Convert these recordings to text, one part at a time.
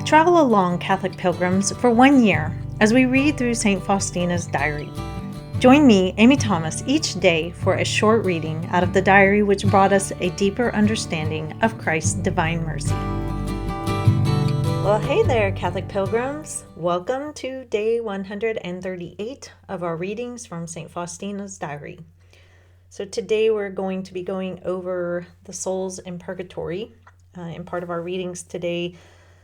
Travel along, Catholic pilgrims, for 1 year as we read through St. Faustina's diary. Join me, Amy Thomas, each day for a short reading out of the diary which brought us a deeper understanding of Christ's divine mercy. Well, hey there, Catholic pilgrims. Welcome to day 138 of our readings from St. Faustina's diary. So today we're going to be going over the souls in purgatory. In part of our readings today,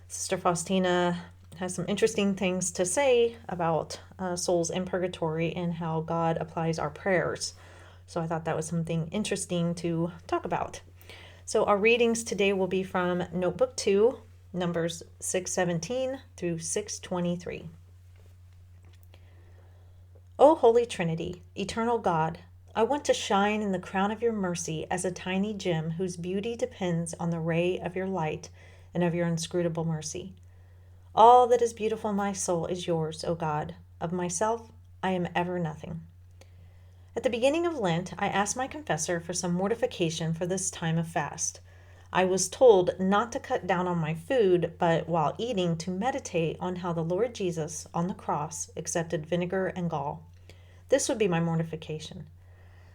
Sister Faustina has some interesting things to say about souls in purgatory and how God applies our prayers. So I thought that was something interesting to talk about. So our readings today will be from Notebook 2, Numbers 617 through 623. O Holy Trinity, eternal God, I want to shine in the crown of your mercy as a tiny gem whose beauty depends on the ray of your light and of your inscrutable mercy. All that is beautiful in my soul is yours, O God. Of myself, I am ever nothing. At the beginning of Lent, I asked my confessor for some mortification for this time of fast. I was told not to cut down on my food, but while eating, to meditate on how the Lord Jesus, on the cross, accepted vinegar and gall. This would be my mortification.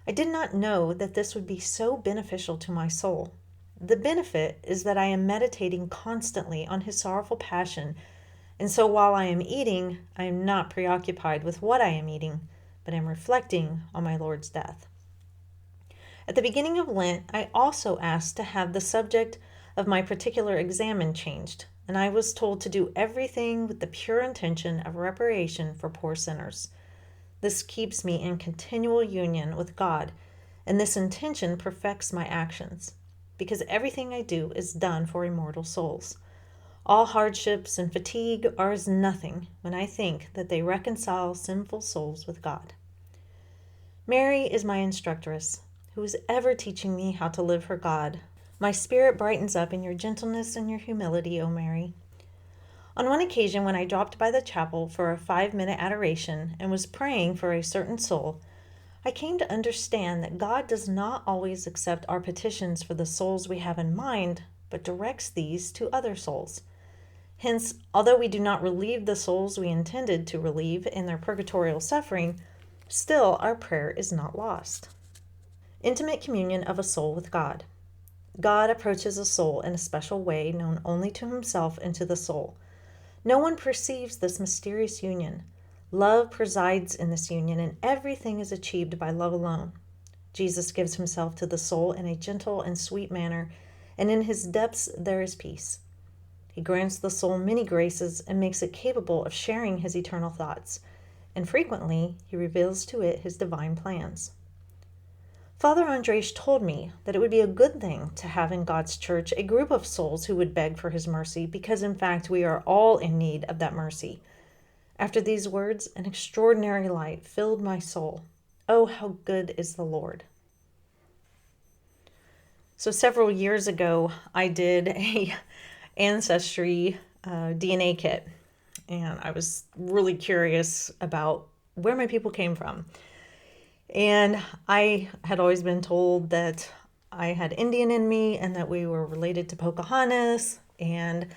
I did not know that this would be so beneficial to my soul. The benefit is that I am meditating constantly on his sorrowful passion, and so while I am eating, I am not preoccupied with what I am eating, but am reflecting on my Lord's death. At the beginning of Lent, I also asked to have the subject of my particular examen changed, and I was told to do everything with the pure intention of reparation for poor sinners. This keeps me in continual union with God, and this intention perfects my actions, because everything I do is done for immortal souls. All hardships and fatigue are as nothing when I think that they reconcile sinful souls with God. Mary is my instructress, who is ever teaching me how to live for God. My spirit brightens up in your gentleness and your humility, O Mary. On one occasion, when I dropped by the chapel for a 5-minute adoration and was praying for a certain soul, I came to understand that God does not always accept our petitions for the souls we have in mind, but directs these to other souls. Hence, although we do not relieve the souls we intended to relieve in their purgatorial suffering, still our prayer is not lost. Intimate communion of a soul with God. God approaches a soul in a special way known only to himself and to the soul. No one perceives this mysterious union. Love presides in this union, and everything is achieved by love alone. Jesus gives himself to the soul in a gentle and sweet manner, and in his depths there is peace. He grants the soul many graces and makes it capable of sharing his eternal thoughts, and frequently he reveals to it his divine plans. Father Andres told me that it would be a good thing to have in God's church a group of souls who would beg for his mercy, because in fact we are all in need of that mercy. After these words, an extraordinary light filled my soul. Oh, how good is the Lord. So several years ago, I did a Ancestry DNA kit, and I was really curious about where my people came from. And I had always been told that I had Indian in me and that we were related to Pocahontas, and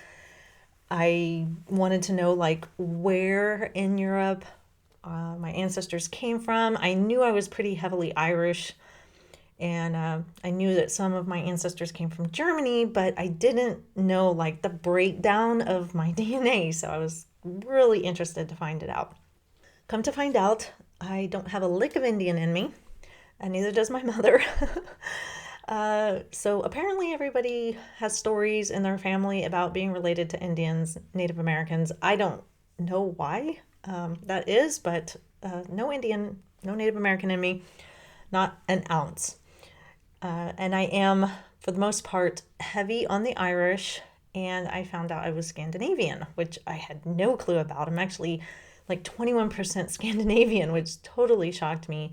I wanted to know where in Europe my ancestors came from. I knew I was pretty heavily Irish, and I knew that some of my ancestors came from Germany, but I didn't know the breakdown of my DNA, so I was really interested to find it out. Come to find out, I don't have a lick of Indian in me, and neither does my mother. So apparently everybody has stories in their family about being related to Indians, Native Americans. I don't know why that is, but no Indian, no Native American in me, not an ounce. And I am, for the most part, heavy on the Irish, and I found out I was Scandinavian, which I had no clue about. I'm actually 21% Scandinavian, which totally shocked me.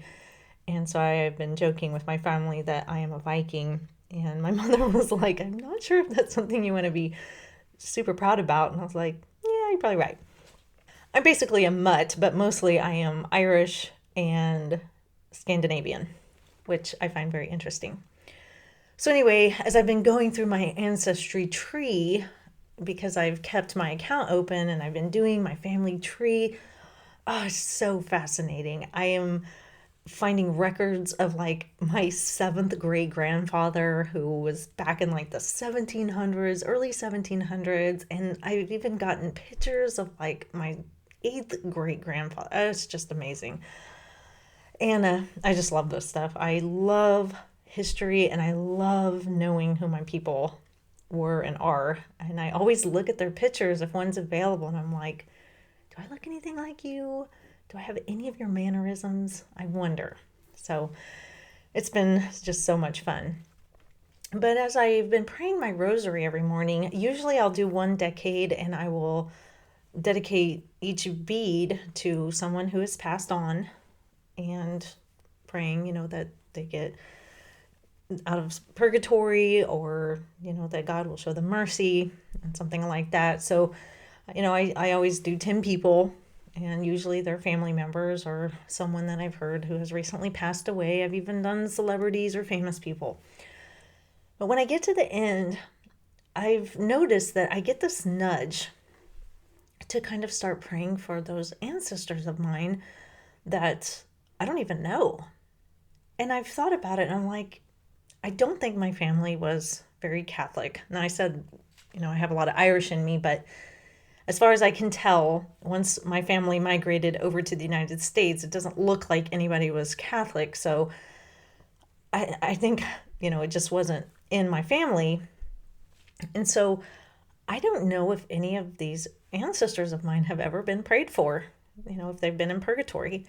And so I've been joking with my family that I am a Viking. And my mother was like, I'm not sure if that's something you want to be super proud about. And I was like, yeah, you're probably right. I'm basically a mutt, but mostly I am Irish and Scandinavian, which I find very interesting. So anyway, as I've been going through my ancestry tree, because I've kept my account open and I've been doing my family tree. Oh, it's so fascinating. I am finding records of like my seventh great grandfather who was back in like the 1700s, early 1700s. And I've even gotten pictures of like my eighth great grandfather. It's just amazing. And I just love this stuff. I love history and I love knowing who my people were and are. And I always look at their pictures if one's available and I'm like, do I look anything like you? Do I have any of your mannerisms? I wonder. So it's been just so much fun. But as I've been praying my rosary every morning, usually I'll do one decade and I will dedicate each bead to someone who has passed on and praying, that they get out of purgatory or, that God will show them mercy and something like that. So, I always do 10 people and usually they're family members or someone that I've heard who has recently passed away. I've even done celebrities or famous people. But when I get to the end, I've noticed that I get this nudge to kind of start praying for those ancestors of mine that I don't even know. And I've thought about it and I'm like, I don't think my family was very Catholic. Now I said, I have a lot of Irish in me, but as far as I can tell, once my family migrated over to the United States, it doesn't look like anybody was Catholic. So I think, it just wasn't in my family. And so I don't know if any of these ancestors of mine have ever been prayed for, if they've been in purgatory.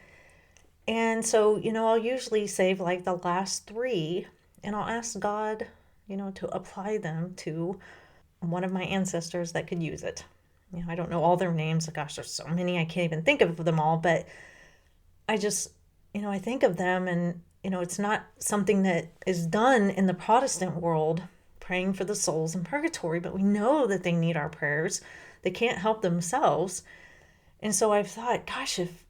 And so, I'll usually save like the last three and I'll ask God, to apply them to one of my ancestors that could use it. I don't know all their names. Gosh, there's so many. I can't even think of them all, but I just, I think of them and, it's not something that is done in the Protestant world, praying for the souls in purgatory, but we know that they need our prayers. They can't help themselves. And so I've thought, gosh, if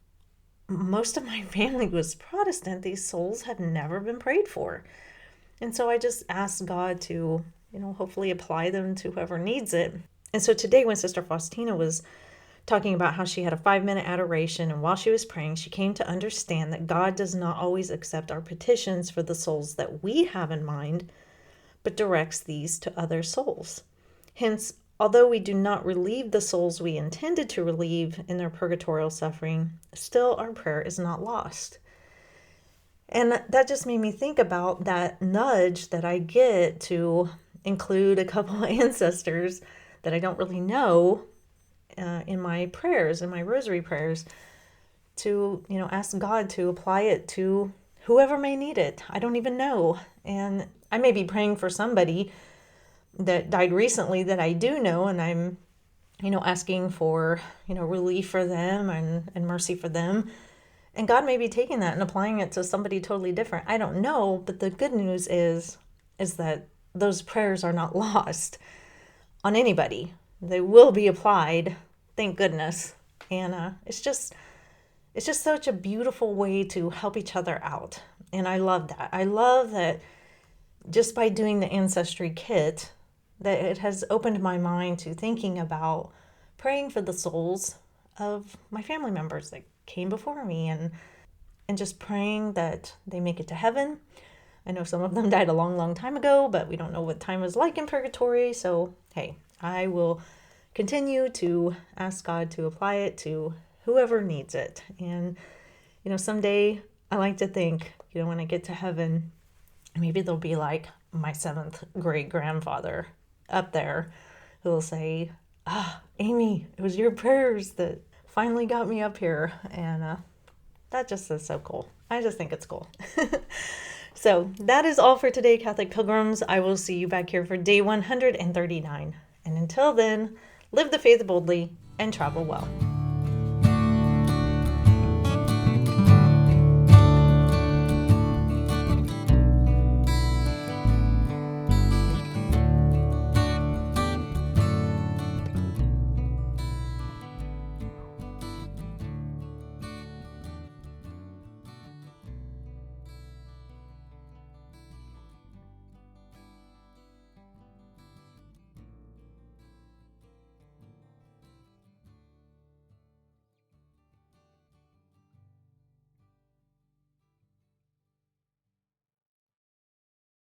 most of my family was Protestant, these souls have never been prayed for. And so I just asked God to, hopefully apply them to whoever needs it. And so today when Sister Faustina was talking about how she had a 5-minute adoration, and while she was praying, she came to understand that God does not always accept our petitions for the souls that we have in mind, but directs these to other souls. Hence, although we do not relieve the souls we intended to relieve in their purgatorial suffering, still our prayer is not lost. And that just made me think about that nudge that I get to include a couple of ancestors that I don't really know in my prayers, in my rosary prayers, to, ask God to apply it to whoever may need it. I don't even know. And I may be praying for somebody that died recently that I do know, and I'm, asking for, relief for them and mercy for them. And God may be taking that and applying it to somebody totally different. I don't know, but the good news is that those prayers are not lost on anybody. They will be applied, thank goodness. And it's just such a beautiful way to help each other out. And I love that. I love that just by doing the Ancestry kit, that it has opened my mind to thinking about praying for the souls of my family members that came before me and just praying that they make it to heaven. I know some of them died a long, long time ago, but we don't know what time was like in purgatory. So, hey, I will continue to ask God to apply it to whoever needs it. And, someday I like to think, when I get to heaven, maybe there'll be like my 7th great grandfather up there who will say, Amy, it was your prayers that finally got me up here. And that just is so cool. I just think it's cool. So that is all for today, Catholic Pilgrims. I will see you back here for day 139. And until then, live the faith boldly and travel well.